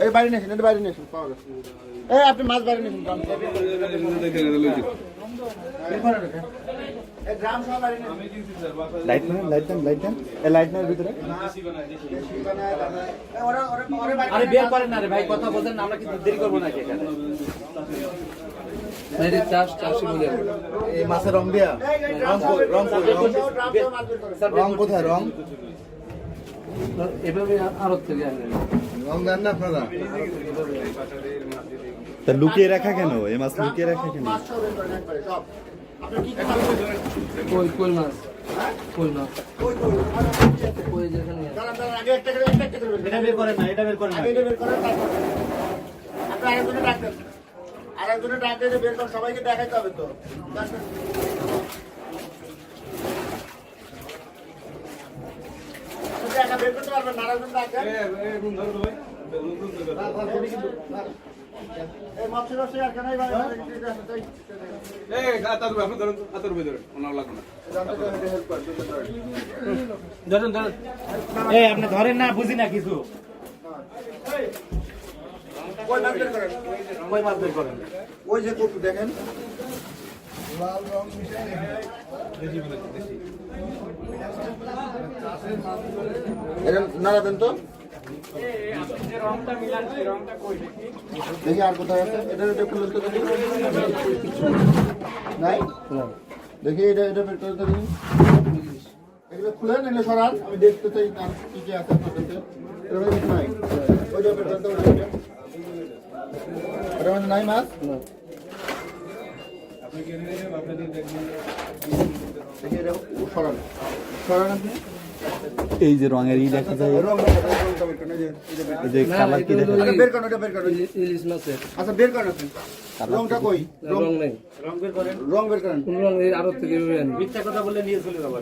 এই বাইরে নিয়েছেন, এটা বাইরে নিয়েছেন, পাওয়া যাচ্ছে। এই আপনি মাছ বাইরে নিয়েছেন, ড্রাম সহ। এই ড্রাম সহ বাইরে নিয়েছেন। লাইট দেন। এই লাইট নেই ভিতরে। আরে বের করেন না রে ভাই, কথা বলেন না, আমরা কিন্তু দেরি করবো নাকি এখানে। এই মাছের রং দিয়া রং কোথায়? রং এভাবে আড়ত থেকে আনলেন। রং দেন না আপনারা? তা লুকিয়ে রাখা কেন? এই মাছ লুকিয়ে রাখা কেন? কই কই মাছ, কই মাছ, কই যেখানে এটা বের করেন না, এটা বের করেন না, এটা বের করেন। আপনি আরেকজনের ডাক দিয়ে বের করেন, সবাইকে দেখাইতে হবে তো। একা বের করতে পারবেন না, আরেকজন ডাক দেন। এই মাছ রসে আর কেনই ভাই আপনি ধরেন না, বুঝি না কিছু। কই মাছ বের করেন, কই মাছ বের করেন? ওই যে কপি দেখেন, লাল রং মিশাই এটা নাড়াবেন তো। দেখি আর কোথায় আছে, এটা খুলে তো দেখি। নাই দেখি, এটা বের করে দেখি। এগুলো খুলেন, এগুলো সরান, আমি দেখতে চাই আর কি কি আছে আপনার কাছে। এর মধ্যে কিছু নাই, ওইটা বের করতে হবে। এটার মধ্যে নাই মাছ। দেখি এটা সরান আপনি। এই যে রঙের ই দেখা যায়, এই যে কালার কি দেখা যায়? বের করেন, এটা বের করেন। ইলিশ মাছের। আচ্ছা বের করেন আপনি। রংটা কই? রং নেই। রং বের করেন। কোন রং? এই আড়ত থেকে এভাবে আনি। মিথ্যা কথা বললে নিয়ে চলে যাবো।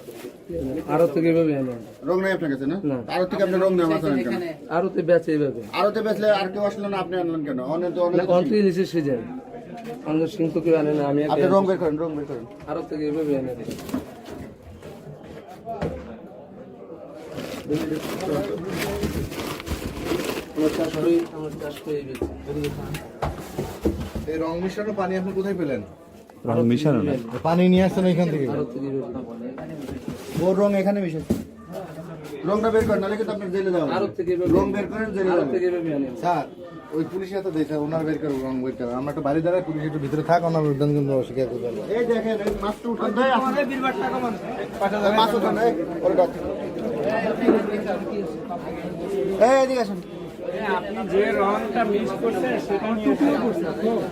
আড়ত থেকে এভাবে আনি। রং নাই আপনার কাছে না? আরো থেকে আপনি রং নেওয়া মাছ আনেন কেন? আড়তে বেচে এভাবে। আরোতে বেচলে আর কেউ আসলো না, আপনি আনলেন কেন? অনেক তো অনেক অন্ত ইলিশের সিজন। আমাদের সিং তো কেউ আনে না, আমি আপনি রং বের করেন। আড়ত থেকে এভাবে আনি। এই রং মিশানো পানি আপনি কোথায় পেলেন? রং মিশানো না, পানি নিয়ে আসছেন এখান থেকে। ওর রং এখানে মিশেছে। রংটা বের করেন, নাহলে কিন্তু আপনি জেলে যাবেন। রং বের করেন, জেলে যাবেন। স্যার ওই পুলিশের হাতে দেখে ওনার বের করে, রং বের করে। আমরা একটু বাড়ি দাঁড়ায়, পুলিশ একটু ভিতরে থাক, ওনার উদ্যান কিন্তু অস্বীকার করতে পারবো। এই দেখেন, এই মাছটা উঠান দেয়, মাছ উঠান। ওরে ডাক, এই এদিকে আসেন। আপনি যে রংটা মিক্স করছেন সেটা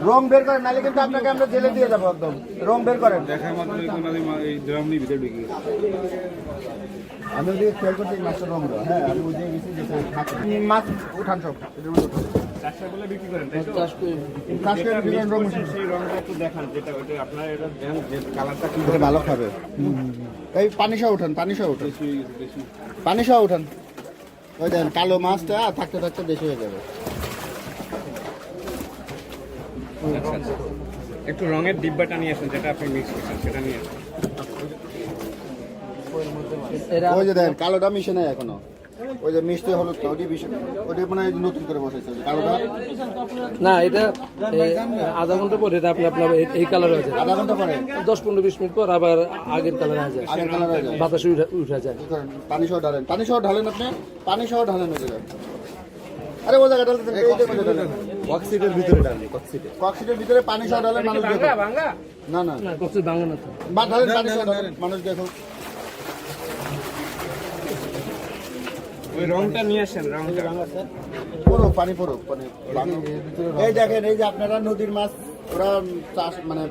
রং বের করেন, নাহলে কিন্তু আপনাকে আমরা জেলে দিয়ে যাবো একদম। রং বের করেন। আমি ওদিকে খেয়াল করছি মাছটা রং দেওয়া। হ্যাঁ, আমি ওদিকে গেছি, মাছ উঠান সব। রং ভালো খাবে। এই পানি সহ উঠান। ওই দেখেন, কালো মাছটা থাকতে থাকতে বেশি হয়ে যাবে। একটু রঙের ডিব্বাটা নিয়ে আসেন, যেটা আপনি মিক্স করছেন সেটা নিয়ে আসেন। ওই যে দেখেন, কালোটা মিশে নাই এখনো। ওই যে মিষ্টি হলুদ, ওটি মিশে, ওটি মানে নতুন করে বসাইছে কালোটা। না, এটা আধা ঘন্টা পরে এটা আপনার এই কালার হয়ে যায়। আধা ঘন্টা পরে 10-15-20 মিনিট পর আবার আগের কালার হয়ে যায়। বাতাসে উঠে যায়। পানি সহ ঢালেন। আপনি পানি সহ ঢালেন। আরে ও জায়গা ঢালতে কক্সিটের ভিতরে ডালি, কক্সিটের ভিতরে পানি সহ ঢালেন। মানুষ দেখো। না কক্সিট ভাঙা না তো। ঢালেন, পানি সহ ঢালেন, মানুষ দেখো। ওই রংটা নিয়ে আসেন, রংটা। পানি। এই দেখেন, এই যে আপনারা নদীর মাছ, ওরা চাষ মানে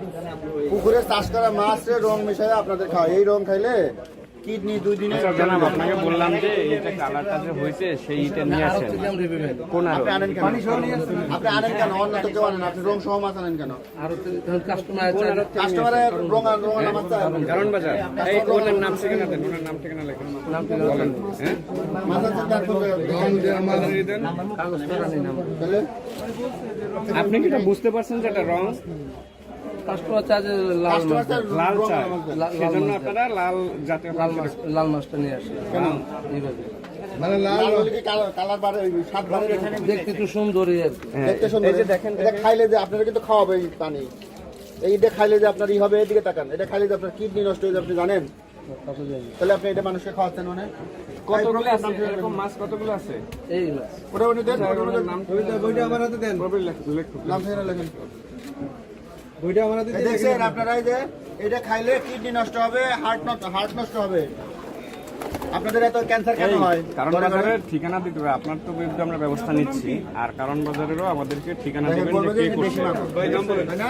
পুকুরে চাষ করা মাছের রং মিশায় আপনাদের খাওয়া। এই রং খাইলে কিডনি 2 দিনে। জানাবো, আপনাকে বললাম যে এটা কালারটা যে হয়েছে সেইটা নিয়ে আসেন। কোন আপনি আনেন কেন? অন্য তো কেউ আনেন, আপনি রং সহ মাছ আনেন কেন? কাস্টমারের রং মাছ চায়। কারণ বাজার এই ওনার নাম ঠিকানা দেন, ওনার নাম ঠিকানা লেখেন। হ্যাঁ, মাছ আছে তারপর তাহলে আপনি কি এটা বুঝতে পারছেন যে এটা রং? কাস্টমার চায় যে লাল মাছ, লাল চায়, সেজন্য আপনারা লাল জাতীয় লাল মাছটা নিয়ে আসে। এইভাবে মানে লাল হলে কি কালার বাড়ে, ওই স্বাদ বাড়ে। দেখতে একটু সুন্দরই আর কি। দেখতে সুন্দর। এই যে দেখেন, এটা খাইলে যে আপনারা কিন্তু খাওয়াবে এই পানি, এইটা খাইলে যে আপনার ই হবে, এদিকে তাকান, এটা খাইলে যে আপনার কিডনি নষ্ট হয়ে যাবে, আপনি জানেন? তাহলে আপনি এটা মানুষকে খাওয়াচ্ছেন মানে কতগুলো আছে এরকম মাছ, কতগুলো আছে? এই মাছ ওটা উনি দেন, নাম বইটা আমার হাতে দেন, নাম ফেরা লেখেন, বইটা আমার হাতে দেন। দেখছেন আপনারা এই যে এটা খাইলে কিডনি নষ্ট হবে, হার্ট নষ্ট হবে। আপনাদের এত ক্যান্সার কেন হয়? কারণ বাজারের ঠিকানা দিতে হবে, আপনার তো বিরুদ্ধে আমরা ব্যবস্থা নিচ্ছি, আর কারণ বাজারেরও আমাদেরকে ঠিকানা দিবেন যে কে করছে। নাম বলেন, তাই না?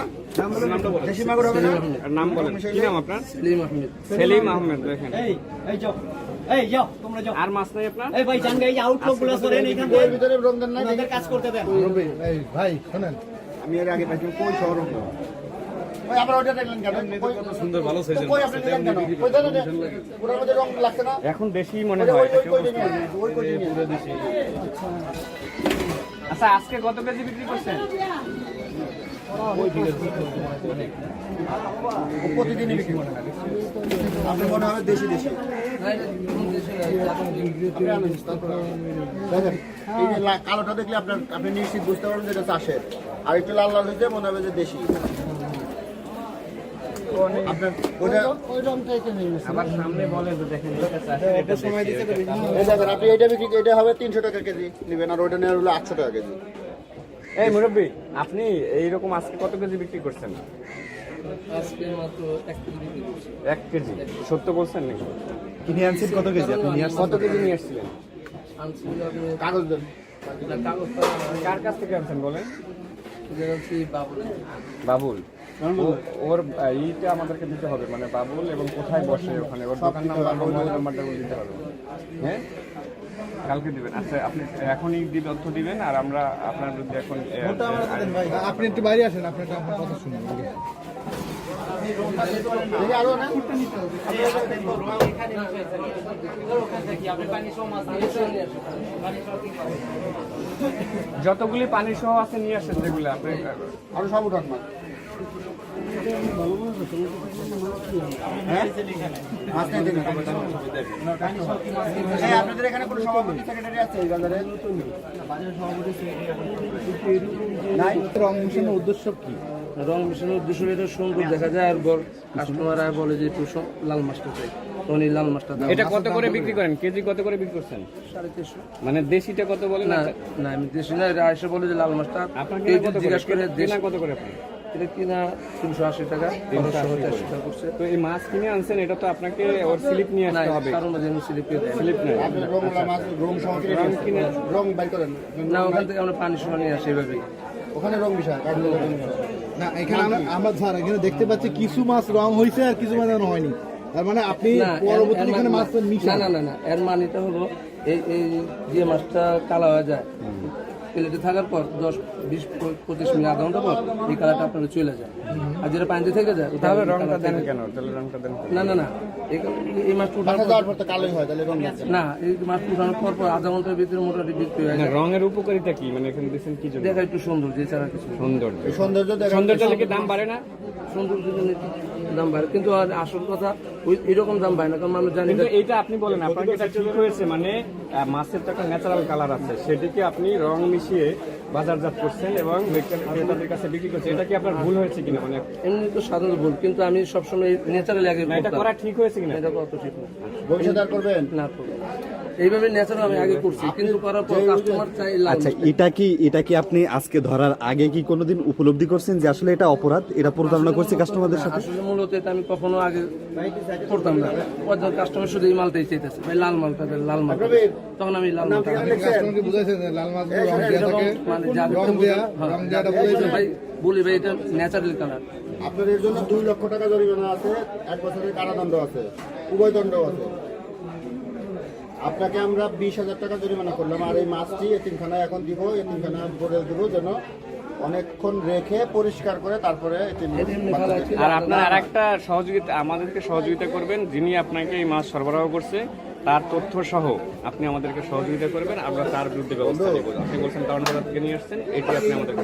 দেশি মাগুর হবে না? আর নাম বলেন, কি নাম আপনার? সেলিম আহমেদ। সেলিম আহমেদ। দেখেন এই যাও তোমরা যাও। আর মাছ নাই আপনার? এই ভাই জান এই আউটলুক গুলো করেন এখান এর ভিতরে রমজান নাই, থেকে কাজ করতে দেন। এই ভাই শুনেন, আমি এর আগে পাইছি কই শহর ওই আমরা ওটা দেখলেন কেন? কত সুন্দর ভালো সাইজের কই আপনি নিলেন কেন? কই দেন না, পুরোর মধ্যে রং লাগছে না? এখন দেশি মনে ওই হয়। ওই কই নিয়ে ওই কই নিয়ে পুরো দেশি। আচ্ছা, আজকে কত কেজি বিক্রি করছেন? ও প্রতিদিনই বিক্রি করে। আপনি মনে হবে দেশি দেশি। দেখেন এই যে কালোটা দেখলে আপনি নিশ্চিত বুঝতে পারবেন যে এটা চাষের, আর একটু লাল লাল হইতে মনে হবে যে দেশি। আপনার ওটা আবার সামনে বলে তো দেখেন এটা সময় দিতে এই দেখেন আপনি এটা বিক্রি, এটা হবে 300 টাকা কেজি নেবেন, আর ওটা নেওয়া হলো 800 টাকা কেজি। এই মুরব্বি, আপনি এইরকম আজকে কত কেজি বিক্রি করছেন? আজকে মাত্র 1 কেজি বিক্রি করছি। 1 কেজি। সত্য বলছেন নাকি? কিনে আনছেন কত কেজি আপনি নিয়ে আসছেন? কত কেজি নিয়ে আসছিলেন? আনছি আপনি কাগজ দেন। কাগজটা কার কাছ থেকে আনছেন বলেন? আনছি বাবুল। বাবুল। ওর এইটা আমাদেরকে দিতে হবে, মানে বাবুল এবং কোথায় বসে ওখানে, ওর দোকান নাম্বার, মোবাইল নাম্বারটা দিতে হবে। হ্যাঁ, কালকে দিবেন। আচ্ছা, আপনি এখনই তথ্য দিবেন, আর আমরা আপনার বিরুদ্ধে এখন আপনি একটু বাইরে আসেন, আপনি একটা আমার কথা শুনুন। আরো না যতগুলি পানি সহ আছে নিয়ে আসেন, যেগুলো আপনি আরো সব উঠান না। হ্যাঁ? মাছ নাই দিন। এই আপনাদের এখানে কোনো সভাপতি সেক্রেটারি আছে এই বাজারে? নাই। রং মিশনের উদ্দেশ্য কি? রং মিশানোর উদ্দেশ্য এটা সুন্দর দেখা যায়, আর কাস্টমাররা বলে যে একটু লাল মাছটা চাই, তখন এই লাল মাছটা দাও। এটা কত করে বিক্রি করেন? কেজি কত করে বিক্রি করছেন? 350। মানে দেশিটা কত বলেন? না না, আমি দেশি না, এটা এসে বলে যে লাল মাছটা আপনাকে কেজি কত করে জিজ্ঞাসা করে দেনা কত করে আপনি? এটা কিনা 380 টাকা, 380 টাকা করছে। তো এই মাছ কিনে আনছেন, এটা তো আপনাকে ওর স্লিপ নিয়ে না, আসতে হবে। কারণ মাঝে আমি স্লিপ পেয়ে দেয়। স্লিপ নেই। আপনি রংলা মাছ, রং সহ কিনে রং বাই করেন। না, ওখান থেকে আমরা পানি সহ নিয়ে আসি এইভাবেই। ওখানে রং মিশায়, না এখানে আমরা স্যার এখানে দেখতে পাচ্ছি কিছু মাছ রং হয়েছে আর কিছু মাছ রং হয়নি, তার মানে আপনি না, পরবর্তী এখানে মাছ না মিশান। না না না, এর মানেটা হলো এই এই যে মাছটা কালা হয়ে যায়, প্লেটে থাকার পর 10-20-25 মিনিট, আধা ঘন্টা পর এই কালারটা আপনার চলে যায়, আর যেটা পানিতে থেকে যায় ওটা তাহলে ওই রংটা কালারটা দেন থাকে। কেন? তাহলে রংটা দেন কেন? না না না, এই মাছটা উঠানোর মাথা পর- দেওয়ার পর তো কালোই হয়, তাহলে রং লাগছে না। না, এই মাছটা উঠানোর পর আধা ঘন্টার ভিতরে মোটামুটি বিক্রি হয়ে না, যায়। রঙের উপকারিতা কি? মানে এখানে দিচ্ছেন কি জন্য? দেখা একটু সুন্দর, যে ছাড়া কিছু না। সৌন্দর্য। এই সৌন্দর্য দেখা সৌন্দর্য লেগে দাম বাড়ে না? সৌন্দর্যের জন্য একটু দাম বাড়ে, কিন্তু আর আসল কথা ওই এরকম দাম বাড়ে না, কারণ মানুষ জানি কিন্তু এইটা আপনি বলেন, আপনার এটা ঠিক হয়েছে, মানে মাছের তো একটা ন্যাচারাল কালার আছে, সেটিকে আপনি রং মিশিয়ে বাজারজাত করছেন এবং ক্রেতাদের কাছে বিক্রি করছেন, এটা কি আপনার ভুল হয়েছে কিনা? মানে এমনি তো সাধারণ ভুল, কিন্তু আমি সবসময় ন্যাচারাল আগে না, এটা করতাম। করা ঠিক হয়েছে কিনা? এটা কত ঠিক না, ভবিষ্যৎ আর করবেন? না করবো। এইভাবে ন্যাচারাল আমি আগে করছি, কিন্তু করার পর কাস্টমার চাই লাল আচ্ছা, মাছটা। এটা কি আপনি আজকে ধরার আগে কি কোনোদিন উপলব্ধি করছেন যে আসলে এটা অপরাধ, এটা প্রতারণা করছে কাস্টমারদের সাথে? আসলে মূলত এটা আমি কখনো আগে করতাম না, কাস্টমার শুধু এই মালটাই চাইতেছে, ভাই লাল মালটা দেন, লাল মালটা দেন। তখন আমি লাল মালটা কাস্টমারকে বুঝাইছেন যে লাল মাছ রং দেওয়া থাকে, মানে যাদের রং দেওয়া রং দেওয়াটা বুঝাইছেন। ভাই বলি ভাই এটা ন্যাচারাল কালার। আপনার এর জন্য 2 লক্ষ টাকা জরিমানা আছে, 1 বছরের কারাদণ্ড আছে, উভয় দণ্ড আছে। আপনাকে আমরা 20,000 টাকা জরিমানা করলাম, আর এই মাছটি এতিমখানায় এখন দিব, এতিমখানা ভরে দিব, যেন অনেকক্ষণ রেখে পরিষ্কার করে তারপরে আর আপনার আর একটা সহযোগিতা, আমাদেরকে সহযোগিতা করবেন, যিনি আপনাকে এই মাছ সরবরাহ করছে তার তথ্য সহ আপনি আমাদেরকে সহযোগিতা করবেন, আমরা তার বিরুদ্ধে ব্যবস্থা নেব। আপনি বলছেন কারণ বাজার থেকে নিয়ে আসছেন, এটি আপনি আমাদেরকে